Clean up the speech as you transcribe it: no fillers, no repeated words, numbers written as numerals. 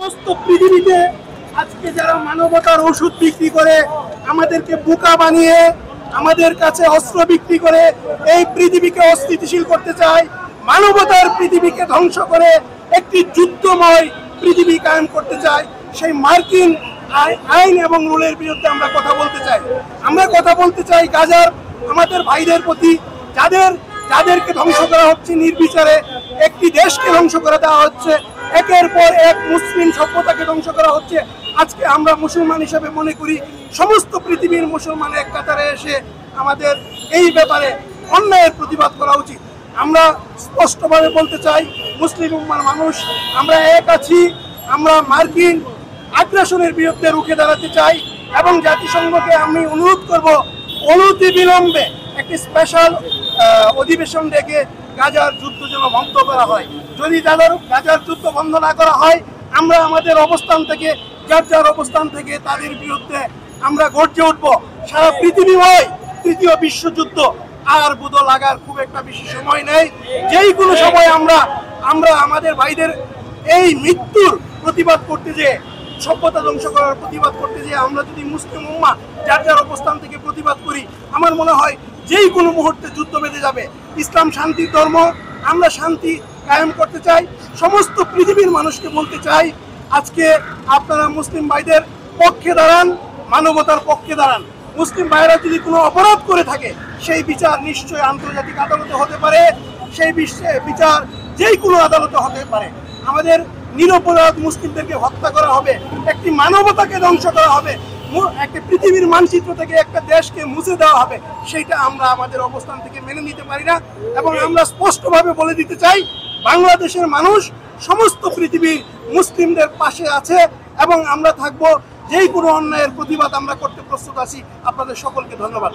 সমস্ত পৃথিবীতে আজকে যারা মানবতার ওষুধ বিক্রি করে, আমাদেরকে বোকা বানিয়ে, আমাদের কাছে অস্ত্র বিক্রি করে এই পৃথিবীকে অস্থিতিশীল করতে চায়, মানবতার পৃথিবীকে ধ্বংস করে একটি যুদ্ধময় পৃথিবী কায়েম করতে চায়, সেই মার্কিন আইন এবং রুলের বিরুদ্ধে আমরা কথা বলতে চাই। আমরা কথা বলতে চাই গাজার আমাদের ভাইদের প্রতি, যাদেরকে ধ্বংস করা হচ্ছে নির্বিচারে, একটি দেশকে ধ্বংস করে দেওয়া হচ্ছে, একের পর এক মুসলিম সভ্যতাকে ধ্বংস করা হচ্ছে। আজকে আমরা মুসলমান হিসেবে মনে করি সমস্ত পৃথিবীর মুসলমান এক কাতারে এসে আমাদের এই ব্যাপারে অন্যায়ের প্রতিবাদ করা উচিত। আমরা স্পষ্টভাবে বলতে চাই, মুসলিম উম্মার মানুষ আমরা এক আছি। আমরা মার্কিন আগ্রাসনের বিরুদ্ধে রুখে দাঁড়াতে চাই এবং জাতিসংঘকে আমি অনুরোধ করব অনতি বিলম্বে একটি স্পেশাল অধিবেশন ডেকে গাজার যুদ্ধ যেন বন্ধ করা হয়। যদি গাজার যুদ্ধ বন্ধ না করা হয়, আমরা আমাদের অবস্থান থেকে, যার অবস্থান থেকে তাদের বিরুদ্ধে আমরা গর্জে উঠব। সারা পৃথিবীময় তৃতীয় বিশ্বযুদ্ধ আর বোধ লাগার খুব একটা বেশি সময় নেই। যেই কোনো সময় আমরা আমাদের ভাইদের এই মৃত্যুর প্রতিবাদ করতে যেয়ে, সভ্যতা ধ্বংস করার প্রতিবাদ করতে যেয়ে আমরা যদি মুসলিম উম্মাহ যার অবস্থান থেকে প্রতিবাদ করি, আমার মনে হয় যেই কোনো মুহূর্তে যুদ্ধ বেঁধে যাবে। ইসলাম শান্তির ধর্ম, আমরা শান্তি কায়েম করতে চাই। সমস্ত পৃথিবীর মানুষকে বলতে চাই, আজকে আপনারা মুসলিম ভাইদের পক্ষে দাঁড়ান, মানবতার পক্ষে দাঁড়ান। মুসলিম ভাইরা যদি কোনো অপরাধ করে থাকে, সেই বিচার নিশ্চয়ই আন্তর্জাতিক আদালতে হতে পারে, সেই বিচার যেই কোনো আদালতে হতে পারে। আমাদের নিরপরাধ মুসলিমদেরকে হত্যা করা হবে, একটি মানবতাকে ধ্বংস করা হবে, একটা পৃথিবীর মানচিত্র থেকে একটা দেশকে মুছে দেওয়া হবে, সেইটা আমরা আমাদের অবস্থান থেকে মেনে নিতে পারি না। এবং আমরা স্পষ্টভাবে বলে দিতে চাই, বাংলাদেশের মানুষ সমস্ত পৃথিবীর মুসলিমদের পাশে আছে এবং আমরা থাকবো। যেই কোনো অন্যায়ের প্রতিবাদ আমরা করতে প্রস্তুত আছি। আপনাদের সকলকে ধন্যবাদ।